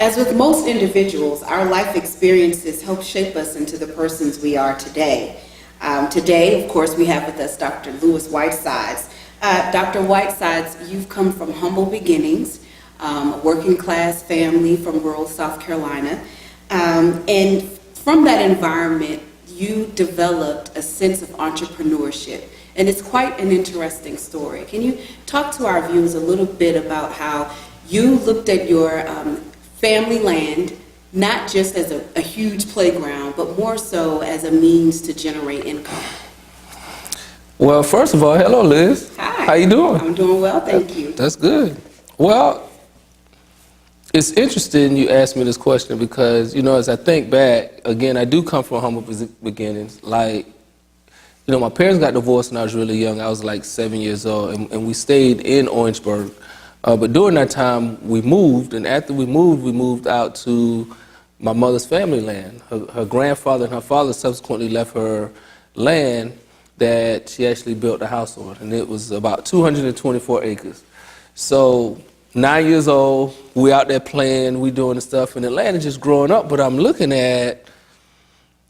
As with most individuals, our life experiences help shape us into the persons we are today. Today, of course, we have with us Dr. Lewis Whitesides. Dr. Whitesides, you've come from humble beginnings, a working class family from rural South Carolina, and from that environment, you developed a sense of entrepreneurship. And it's quite an interesting story. Can you talk to our viewers a little bit about how you looked at your family land not just as a huge playground, but more so as a means to generate income? Well, first of all, hello, Liz. Hi. How you doing? I'm doing well, thank you. That's good. Well, it's interesting you asked me this question because, you know, as I think back, again, I do come from humble beginnings. Like, you know, my parents got divorced when I was really young. I was like 7 years old, and we stayed in Orangeburg. But during that time, we moved, and after we moved out to my mother's family land. Her grandfather and her father subsequently left her land that she actually built a house on, and it was about 224 acres. So 9 years old, we out there playing, we doing the stuff, and the land is just growing up, but I'm looking at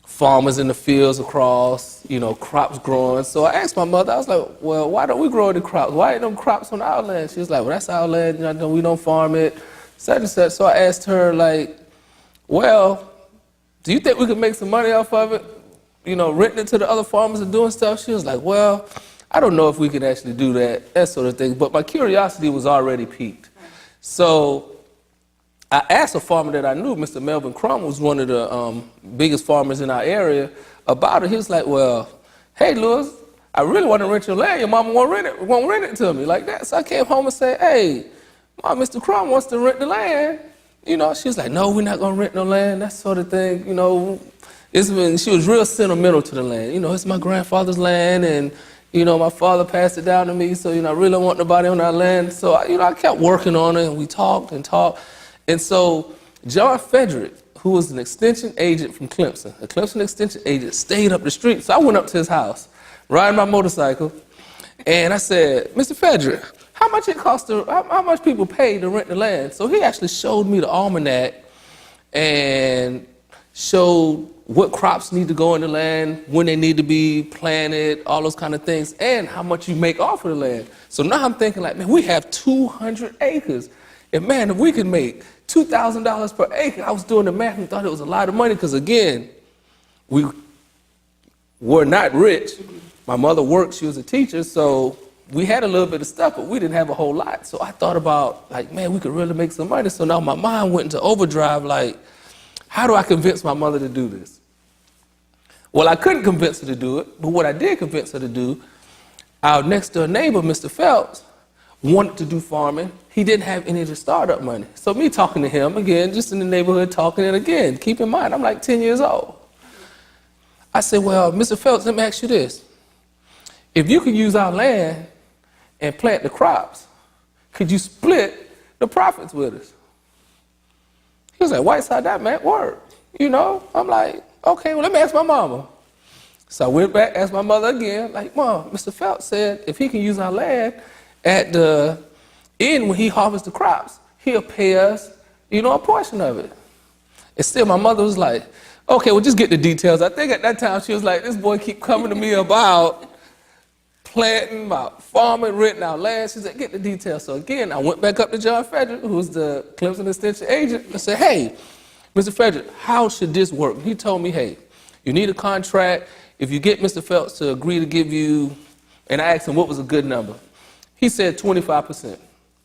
farmers in the fields across, you know, crops growing. So I asked my mother, I was like, well, why don't we grow the crops? Why ain't them crops on our land? She was like, well, that's our land, you know, we don't farm it, such and such. So I asked her, like, well, do you think we could make some money off of it? You know, renting it to the other farmers and doing stuff? She was like, well, I don't know if we can actually do that sort of thing. But my curiosity was already piqued. So I asked a farmer that I knew, Mr. Melvin Crum, was one of the biggest farmers in our area, about it. He was like, well, hey, Lewis, I really want to rent your land. Your mama won't rent it to me like that. So I came home and said, hey, Mom, Mr. Crum wants to rent the land. You know, she was like, no, we're not going to rent no land, that sort of thing. You know, she was real sentimental to the land. You know, it's my grandfather's land, and, you know, my father passed it down to me, so, you know, I really don't want nobody on our land. So, you know, I kept working on it, and we talked and talked. And so John Frederick, who was an extension agent from Clemson, a Clemson extension agent, stayed up the street. So I went up to his house, riding my motorcycle, and I said, Mr. Frederick, how much it costs how much people pay to rent the land? So he actually showed me the almanac and showed what crops need to go in the land, when they need to be planted, all those kind of things, and how much you make off of the land. So now I'm thinking like, man, we have 200 acres. And man, if we could make $2,000 per acre, I was doing the math and thought it was a lot of money because, again, we were not rich. My mother worked, she was a teacher, so we had a little bit of stuff, but we didn't have a whole lot. So I thought about, like, man, we could really make some money. So now my mind went into overdrive, like, how do I convince my mother to do this? Well, I couldn't convince her to do it, but what I did convince her to do, our next door neighbor, Mr. Phelps, wanted to do farming. He didn't have any of the startup money. So me talking to him, again, just in the neighborhood talking, and again, keep in mind, I'm like 10 years old. I said, well, Mr. Phelps, let me ask you this. If you could use our land and plant the crops, could you split the profits with us? He was like, Whiteside, that might work. You know, I'm like, okay, well, let me ask my mama. So I went back, asked my mother again, like, Mom, Mr. Phelps said if he can use our land, at the end, when he harvests the crops, he'll pay us, you know, a portion of it. And still, my mother was like, okay, well, just get the details. I think at that time, she was like, this boy keep coming to me about planting, about farming, renting out land. She said, get the details. So again, I went back up to John Frederick, who was the Clemson extension agent, and said, hey, Mr. Frederick, how should this work? And he told me, hey, you need a contract. If you get Mr. Phelps to agree to give you, and I asked him what was a good number. He said 25%.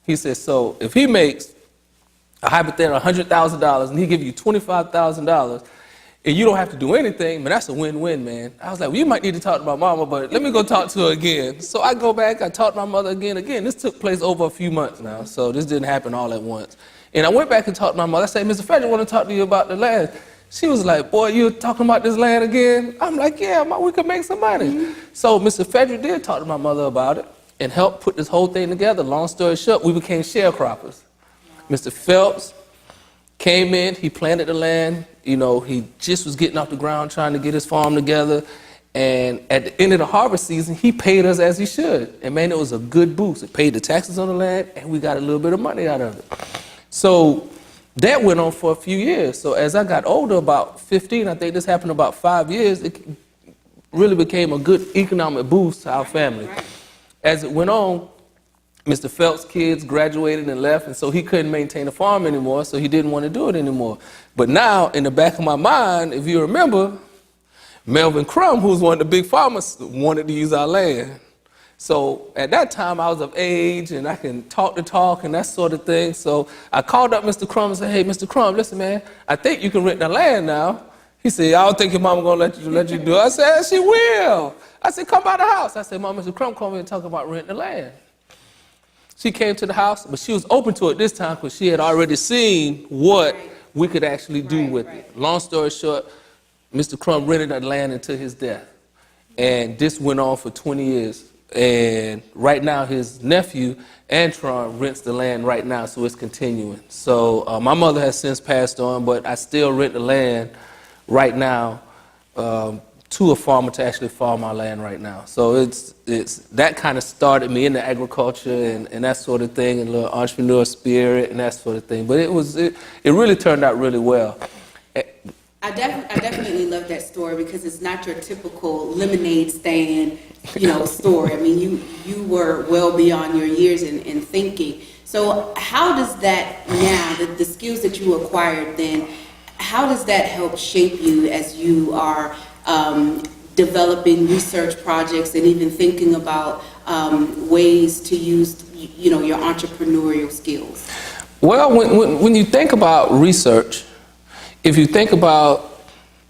He said, so if he makes a hypothetical $100,000 and he give you $25,000 and you don't have to do anything, man, that's a win-win, man. I was like, well, you might need to talk to my mama, but let me go talk to her again. So I go back, I talk to my mother again. Again, this took place over a few months now, so this didn't happen all at once. And I went back and talked to my mother. I said, Mr. Frederick, I want to talk to you about the land. She was like, boy, you're talking about this land again? I'm like, yeah, we could make some money. Mm-hmm. So Mr. Frederick did talk to my mother about it and helped put this whole thing together. Long story short, we became sharecroppers. Mr. Phelps came in, he planted the land, you know, he just was getting off the ground trying to get his farm together. And at the end of the harvest season, he paid us as he should. And man, it was a good boost. It paid the taxes on the land and we got a little bit of money out of it. So that went on for a few years. So as I got older, about 15, I think this happened about 5 years, it really became a good economic boost to our family. Right. As it went on, Mr. Phelps' kids graduated and left, and so he couldn't maintain a farm anymore, so he didn't want to do it anymore. But now, in the back of my mind, if you remember, Melvin Crum, who's one of the big farmers, wanted to use our land. So at that time, I was of age, and I can talk the talk and that sort of thing. So I called up Mr. Crum and said, "Hey, Mr. Crum, listen, man, I think you can rent the land now." He said, "I don't think your mama gonna let you do it." I said, "She will." I said, "Come by the house." I said, "Mom, Mr. Crum called me and talk about renting the land." She came to the house, but she was open to it this time because she had already seen what we could actually do with it. Long story short, Mr. Crum rented that land until his death. And this went on for 20 years. And right now, his nephew, Antron, rents the land right now, so it's continuing. So my mother has since passed on, but I still rent the land right now to a farmer to actually farm our land right now. So it's that kind of started me into agriculture and that sort of thing, and a little entrepreneur spirit and that sort of thing. But it really turned out really well. I definitely love that story because it's not your typical lemonade stand, story. I mean, you were well beyond your years in thinking. So how does that now, the skills that you acquired then, how does that help shape you as you are developing research projects and even thinking about ways to use, your entrepreneurial skills? Well, when you think about research, if you think about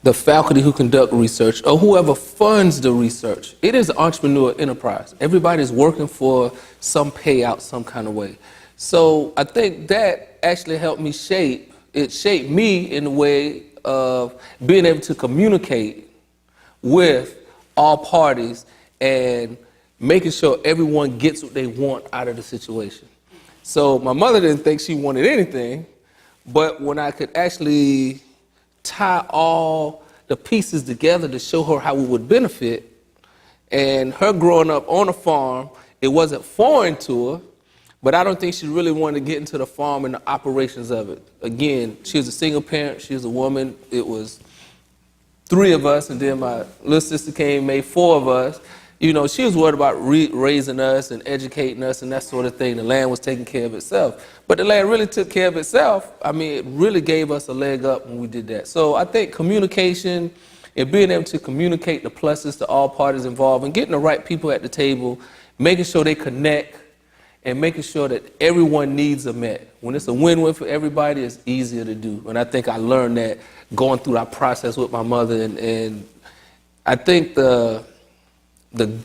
the faculty who conduct research or whoever funds the research, it is an entrepreneur enterprise. Everybody's working for some payout some kind of way. So I think that actually helped me shaped me in the way of being able to communicate with all parties and making sure everyone gets what they want out of the situation. So my mother didn't think she wanted anything, but when I could actually tie all the pieces together to show her how it would benefit, and her growing up on a farm, it wasn't foreign to her, but I don't think she really wanted to get into the farm and the operations of it. Again, she was a single parent, she was a woman, it was 3 of us, and then my little sister came, made 4 of us. She was worried about raising us and educating us and that sort of thing. The land was taking care of itself. But the land really took care of itself. I mean, it really gave us a leg up when we did that. So I think communication and being able to communicate the pluses to all parties involved and getting the right people at the table, making sure they connect, and making sure that everyone needs are met. When it's a win-win for everybody, it's easier to do. And I think I learned that going through that process with my mother. And I think the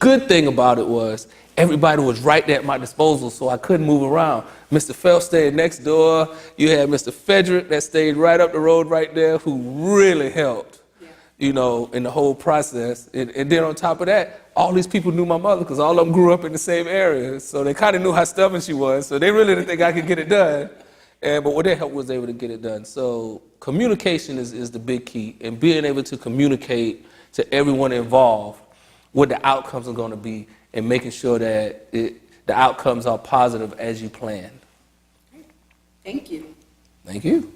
good thing about it was everybody was right there at my disposal, so I couldn't move around. Mr. Phelps stayed next door. You had Mr. Frederick that stayed right up the road right there, who really helped, in the whole process. And then on top of that, all these people knew my mother because all of them grew up in the same area. So they kind of knew how stubborn she was. So they really didn't think I could get it done. But with their help, was able to get it done. So communication is the big key, and being able to communicate to everyone involved what the outcomes are going to be, and making sure that the outcomes are positive as you planned. Thank you. Thank you.